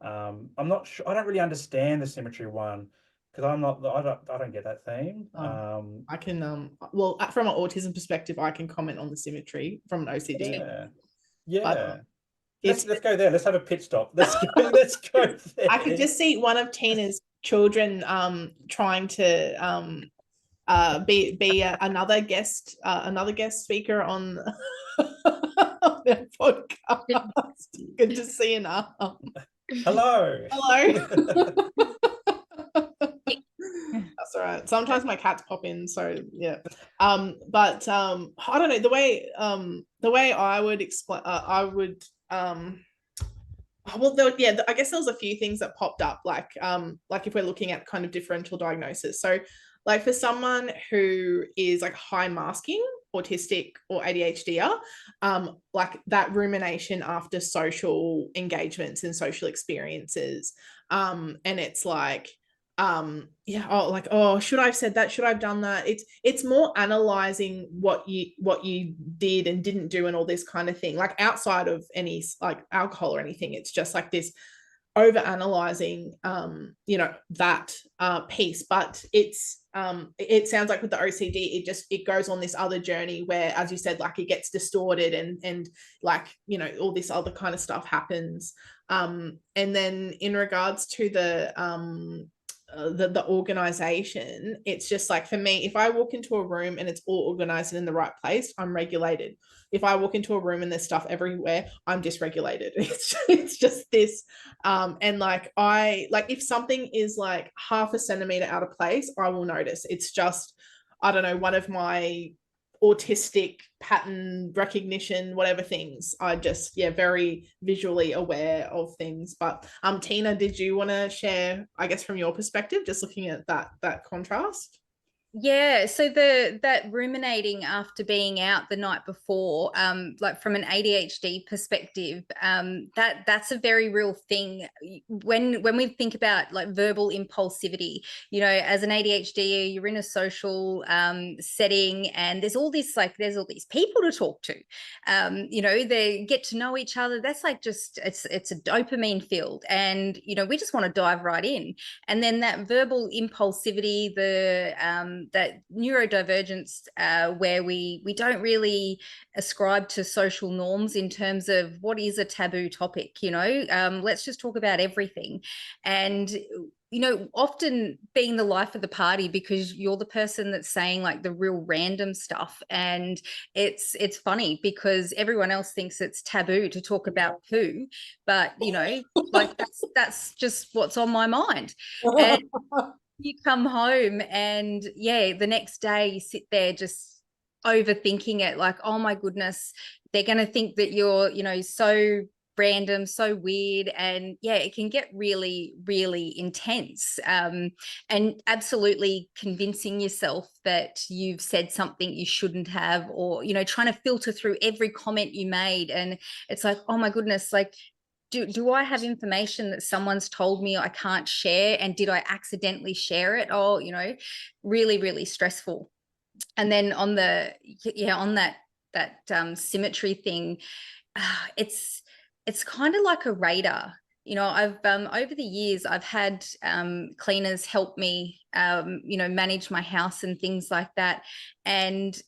I'm not sure. I don't really understand the symmetry one because I don't get that theme. I can well, from an autism perspective, I can comment on the symmetry from an OCD. Yeah. But, let's go there. Let's have a pit stop. Let's go there. I could just see one of Teena's children trying to be another guest speaker on their podcast. Good to see you now. Hello. That's all right. Sometimes my cats pop in, so yeah. But I don't know, the way I would explain, Well, I guess there was a few things that popped up, like if we're looking at kind of differential diagnosis. So, like for someone who is like high masking, autistic or ADHDer, like that rumination after social engagements and social experiences, and it's like, yeah, oh, like, oh, should I have said that? Should I have done that? It's more analyzing what you did and didn't do and all this kind of thing, like outside of any like alcohol or anything. It's just like this over analyzing that piece. But it sounds like with the OCD it goes on this other journey where, as you said, like it gets distorted and like all this other kind of stuff happens. And then in regards to the organization, it's just like, for me, if I walk into a room and it's all organized and in the right place, I'm regulated. If I walk into a room and there's stuff everywhere, I'm dysregulated. It's just this. And like if something is like half a centimeter out of place, I will notice. It's just, I don't know, one of my autistic pattern recognition, whatever things. I just, very visually aware of things. But Teena, did you want to share, I guess, from your perspective, just looking at that contrast? Yeah, so that ruminating after being out the night before, like from an ADHD perspective, that's a very real thing. When we think about like verbal impulsivity, as an ADHD, you're in a social setting, and there's all these people to talk to. They get to know each other. That's like just it's a dopamine field, and we just want to dive right in. And then that verbal impulsivity, that neurodivergence, where we don't really ascribe to social norms in terms of what is a taboo topic. Let's just talk about everything. And often being the life of the party because you're the person that's saying like the real random stuff. And it's funny because everyone else thinks it's taboo to talk about poo, but like that's just what's on my mind. And you come home and the next day you sit there just overthinking it, like, oh my goodness, they're going to think that you're so random, so weird. And it can get really, really intense, and absolutely convincing yourself that you've said something you shouldn't have, or trying to filter through every comment you made. And it's like, oh my goodness, like, do I have information that someone's told me I can't share? And did I accidentally share it? Oh, really, really stressful. And then on that symmetry thing, it's kind of like a radar. I've over the years I've had cleaners help me manage my house and things like that, and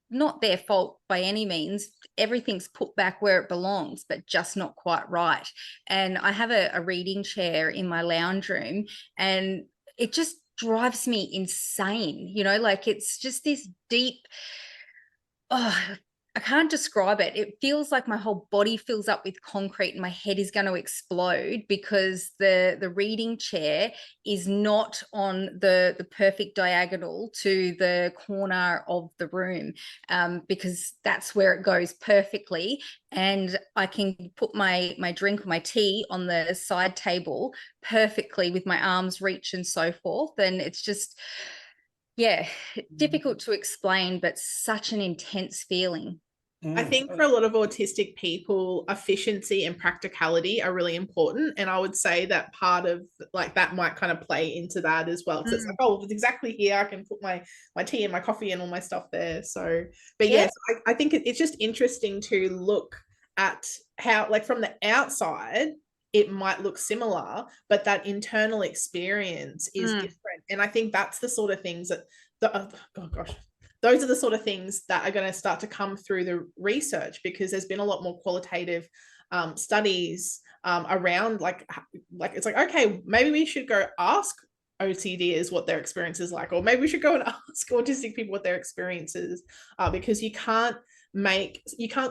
not their fault by any means. Everything's put back where it belongs, but just not quite right. And I have a reading chair in my lounge room, and it just drives me insane. Like it's just this deep, I can't describe it. It feels like my whole body fills up with concrete and my head is going to explode because the reading chair is not on the perfect diagonal to the corner of the room, because that's where it goes perfectly. And I can put my drink or my tea on the side table perfectly with my arms reach and so forth. And it's just, difficult to explain, but such an intense feeling. I think for a lot of autistic people, efficiency and practicality are really important. And I would say that part of like that might kind of play into that as well. Because it's like, oh, it's exactly here. I can put my tea and my coffee and all my stuff there. So, but yes, I think it's just interesting to look at how, like from the outside, it might look similar, but that internal experience is different. And I think that's the sort of things that those are the sort of things that are going to start to come through the research, because there's been a lot more qualitative studies around like it's like, okay, maybe we should go ask OCDers what their experience is like, or maybe we should go and ask autistic people what their experience is, because you can't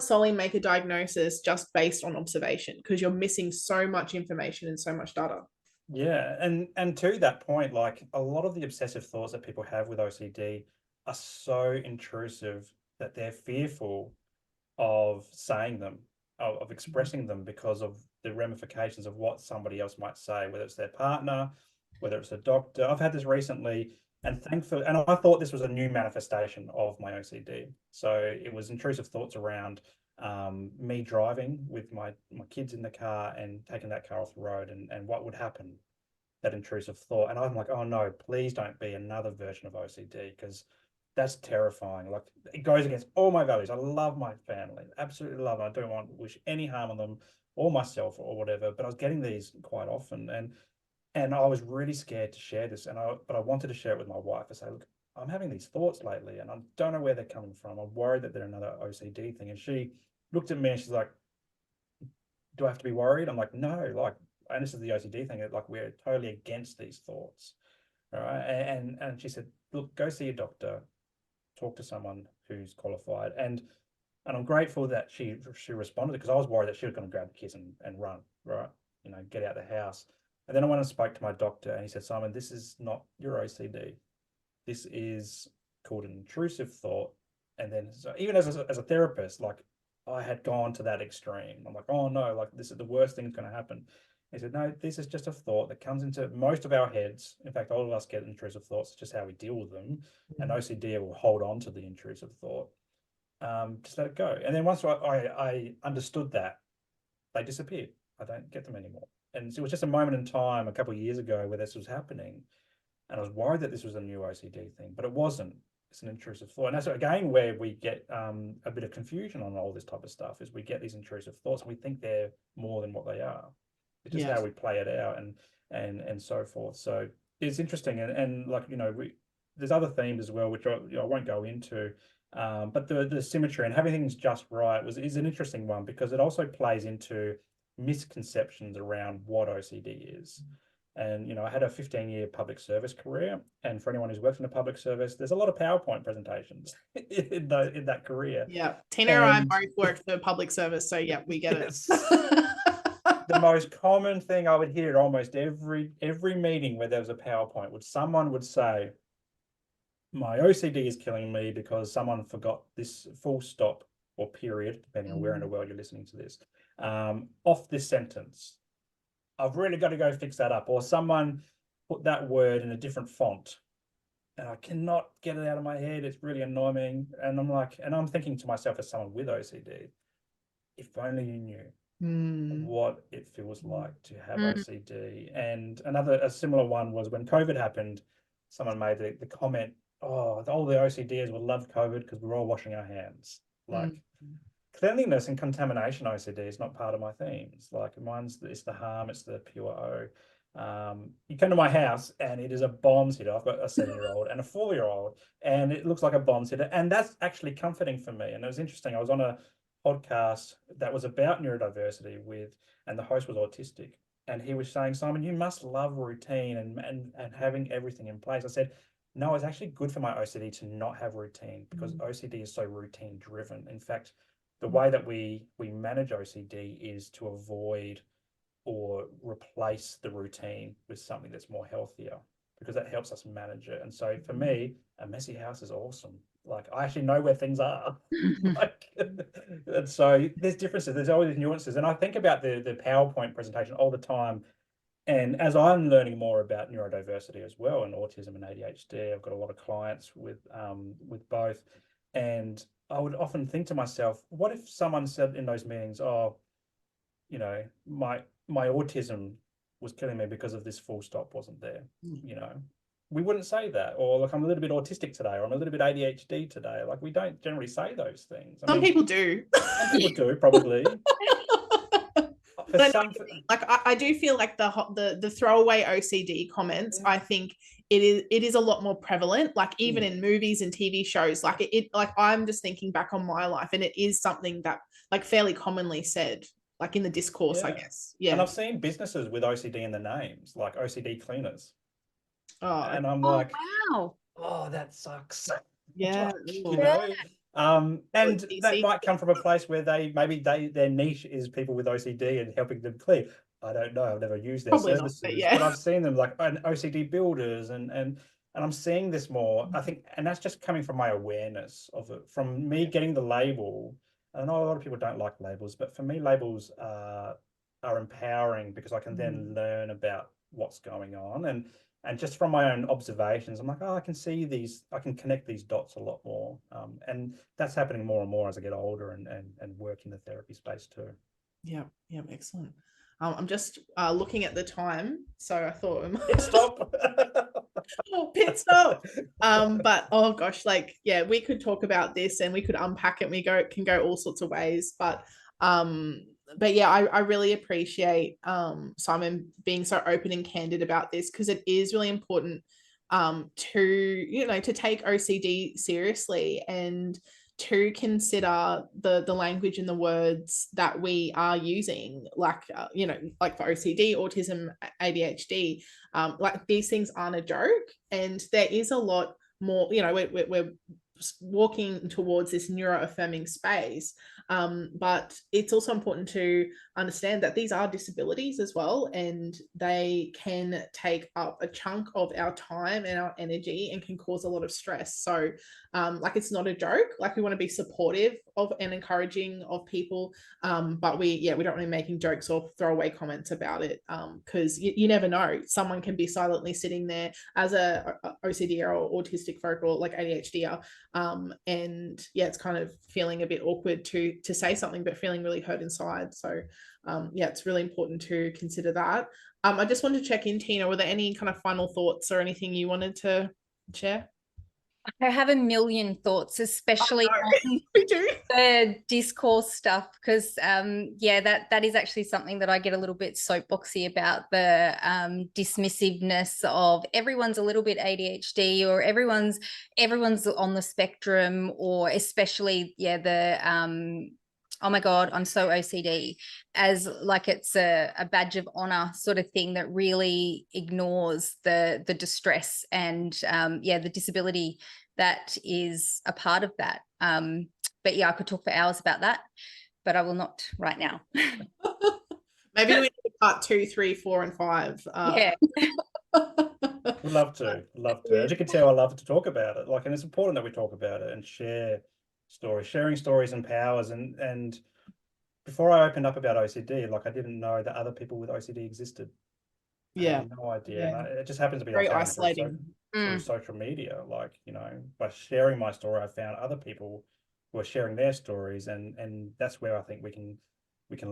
solely make a diagnosis just based on observation, because you're missing so much information and so much data. Yeah, and to that point, like a lot of the obsessive thoughts that people have with OCD are so intrusive that they're fearful of saying them, of expressing them, because of the ramifications of what somebody else might say, whether it's their partner, whether it's a doctor. I've had this recently, and thankfully, and I thought this was a new manifestation of my OCD. So it was intrusive thoughts around me driving with my kids in the car and taking that car off the road, and what would happen, that intrusive thought. And I'm like, oh no, please don't be another version of OCD, because that's terrifying. Like, it goes against all my values. I love my family, absolutely love them. I don't want to wish any harm on them or myself or whatever, but I was getting these quite often, and I was really scared to share this, but I wanted to share it with my wife. I say, look, I'm having these thoughts lately and I don't know where they're coming from. I'm worried that they're another OCD thing. And she looked at me and she's like, do I have to be worried? I'm like, no, like, and this is the OCD thing, like, we're totally against these thoughts. All right. And she said, look, go see a doctor, talk to someone who's qualified. And I'm grateful that she responded, because I was worried that she was going to grab the kids and run, right? You know, get out of the house. And then I went and spoke to my doctor, and he said, Simon, this is not your OCD. This is called an intrusive thought. And then, so even as a therapist, like, I had gone to that extreme. I'm like, oh no, like, this is the worst thing that's going to happen. He said, no, this is just a thought that comes into most of our heads. In fact, all of us get intrusive thoughts. It's just how we deal with them. And OCD will hold on to the intrusive thought. Just let it go. And then once I understood that, they disappeared. I don't get them anymore. And it was just a moment in time a couple of years ago where this was happening. And I was worried that this was a new OCD thing, but it wasn't. It's an intrusive thought. And that's again where we get a bit of confusion on all this type of stuff, is we get these intrusive thoughts and we think they're more than what they are. It's just how we play it out and so forth. So it's interesting. And like, you know, there's other themes as well, which I won't go into. But the symmetry and having things just right is an interesting one, because it also plays into misconceptions around what OCD is. And, you know, I had a 15-year public service career. And for anyone who's worked in a public service, there's a lot of PowerPoint presentations in that career. Yeah. Teena and I both worked for public service. So, yeah, we get it. The most common thing I would hear at almost every meeting where there was a PowerPoint someone would say, my OCD is killing me because someone forgot this full stop or period, depending on where in the world you're listening to this, off this sentence. I've really got to go fix that up. Or someone put that word in a different font and I cannot get it out of my head. It's really annoying. And I'm like, and I'm thinking to myself as someone with OCD, if only you knew what it feels like to have OCD. And a similar one was when COVID happened, someone made the comment, oh, all the OCDs will love COVID because we're all washing our hands. Like, cleanliness and contamination OCD is not part of my themes. Like, it's the harm, it's the pure O. You come to my house and it is a bombs hitter. I've got a 7-year-old and a 4-year-old, and it looks like a bombs hitter. And that's actually comforting for me. And it was interesting. I was on a podcast that was about neurodiversity and the host was autistic. And he was saying, Simon, you must love routine and having everything in place. I said, no, it's actually good for my OCD to not have routine, because OCD is so routine driven. In fact, the way that we manage OCD is to avoid or replace the routine with something that's more healthier, because that helps us manage it. And so for me, a messy house is awesome. Like, I actually know where things are. And so there's differences. There's always nuances. And I think about the PowerPoint presentation all the time. And as I'm learning more about neurodiversity as well, and autism and ADHD, I've got a lot of clients with both. And I would often think to myself, what if someone said in those meetings, oh, you know, my autism was killing me because of this full stop wasn't there. You know, we wouldn't say that. Or, like, I'm a little bit autistic today, or I'm a little bit ADHD today. Like, we don't generally say those things. Some people do. Some people do, probably. But I do feel like the throwaway OCD comments, I think it is a lot more prevalent, like even in movies and TV shows. Like like, I'm just thinking back on my life, and it is something that, like, fairly commonly said, like, in the discourse, I guess. Yeah. And I've seen businesses with OCD in the names, like OCD cleaners. Oh, and I'm like, wow. Oh, that sucks. Yeah. You know? And that might come from a place where their niche is people with OCD and helping them clean. I don't know. I've never used their services, but I've seen them, like, OCD builders, and I'm seeing this more. I think, and that's just coming from my awareness of it, from me getting the label. I know a lot of people don't like labels, but for me, labels are are empowering, because I can then learn about what's going on, and just from my own observations, I'm like, oh, I can see these, I can connect these dots a lot more, and that's happening more and more as I get older and work in the therapy space too. Yeah, excellent. I'm just looking at the time, so I thought we might Pit stop. pit stop. But oh gosh, like, yeah, we could talk about this and we could unpack it. Can go all sorts of ways, but yeah, I really appreciate Simon being so open and candid about this, because it is really important to take OCD seriously and to consider the language and the words that we are using, like like for OCD, autism, ADHD, like these things aren't a joke, and there is a lot more. We're walking towards this neuroaffirming space, but it's also important to understand that these are disabilities as well, and they can take up a chunk of our time and our energy and can cause a lot of stress. So like, it's not a joke. Like, we want to be supportive of and encouraging of people, but we don't want to be making jokes or throwaway comments about it, because you never know, someone can be silently sitting there as a OCD or autistic folk or like ADHD, and yeah, it's kind of feeling a bit awkward to say something, but feeling really hurt inside. So yeah, it's really important to consider that. I just wanted to check in, Teena, were there any kind of final thoughts or anything you wanted to share? I have a million thoughts, especially on We do. the discourse stuff, because yeah, that is actually something that I get a little bit soapboxy about, the dismissiveness of everyone's a little bit ADHD, or everyone's on the spectrum, or especially the oh my God, I'm so OCD, as like it's a badge of honor sort of thing that really ignores the distress and the disability that is a part of that. But yeah, I could talk for hours about that, but I will not right now. Maybe we need part 2, 3, 4, and 5. Yeah. Would love to. As you can tell, I love to talk about it. Like, and it's important that we talk about it and share stories. Sharing stories empowers. And before I opened up about OCD, like, I didn't know that other people with OCD existed. I had no idea. Yeah. And it just happens to be Very isolating. through social media. Like, by sharing my story, I found other people who are sharing their stories, and that's where I think we can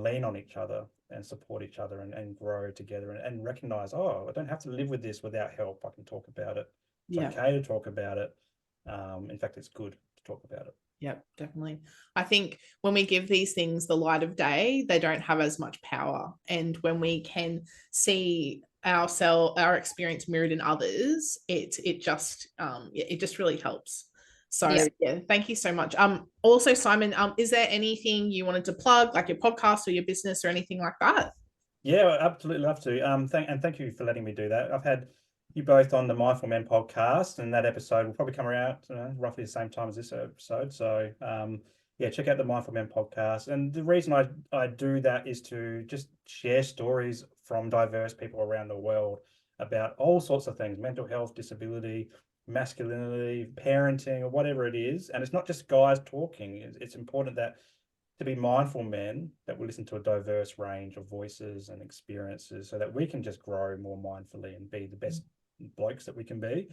lean on each other and support each other and grow together and recognize, oh, I don't have to live with this without help. I can talk about it. It's okay to talk about it. In fact, it's good to talk about it. Yeah, definitely. I think when we give these things the light of day, they don't have as much power. And when we can see our experience mirrored in others, it just really helps. So yeah, thank you so much. Also, Simon, is there anything you wanted to plug, like your podcast or your business or anything like that? Yeah, absolutely love to. Thank you for letting me do that. I've had you both on the Mindful Men podcast, and that episode will probably come around roughly the same time as this episode. So yeah, check out the Mindful Men podcast. And the reason I do that is to just share stories from diverse people around the world about all sorts of things: mental health, disability, masculinity, parenting, or whatever it is. And it's not just guys talking. It's important that to be mindful men that will listen to a diverse range of voices and experiences, so that we can just grow more mindfully and be the best blokes that we can be.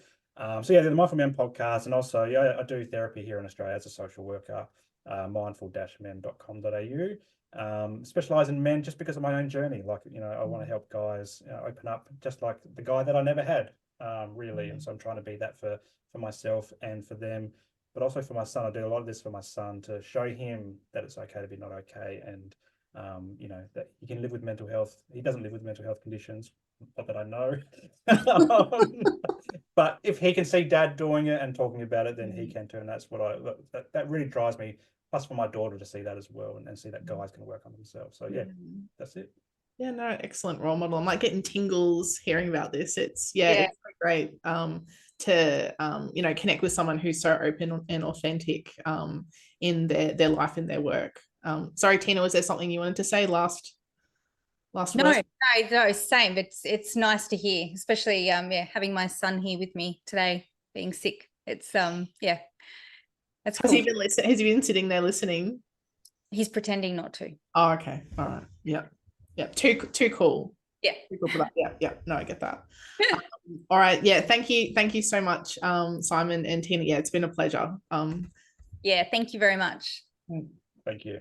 So yeah, the Mindful Men podcast, and also I do therapy here in Australia as a social worker, mindful-men.com.au. Specialize in men just because of my own journey. Like, I want to help guys open up, just like the guy that I never had, really. And so I'm trying to be that for myself and for them, but also for my son. I do a lot of this for my son to show him that it's okay to be not okay, and that he can live with mental health. He doesn't live with mental health conditions, not that I know. But if he can see dad doing it and talking about it, then he can too. And that's what that really drives me. Plus for my daughter to see that as well, and see that guys can work on themselves. So yeah, that's it. Yeah, no, excellent role model. I'm like getting tingles hearing about this. It's so great to connect with someone who's so open and authentic in their life and their work. Sorry, Teena, was there something you wanted to say last No, same. It's nice to hear, especially having my son here with me today, being sick. It's that's cool. Has he been listening? Has he been sitting there listening? He's pretending not to. Oh, okay. All right. Yeah. Yeah, too cool. Yeah. Too cool for that. Yeah. No, I get that. All right. Yeah. Thank you so much, Simon and Teena. Yeah, it's been a pleasure. Yeah, thank you very much. Thank you.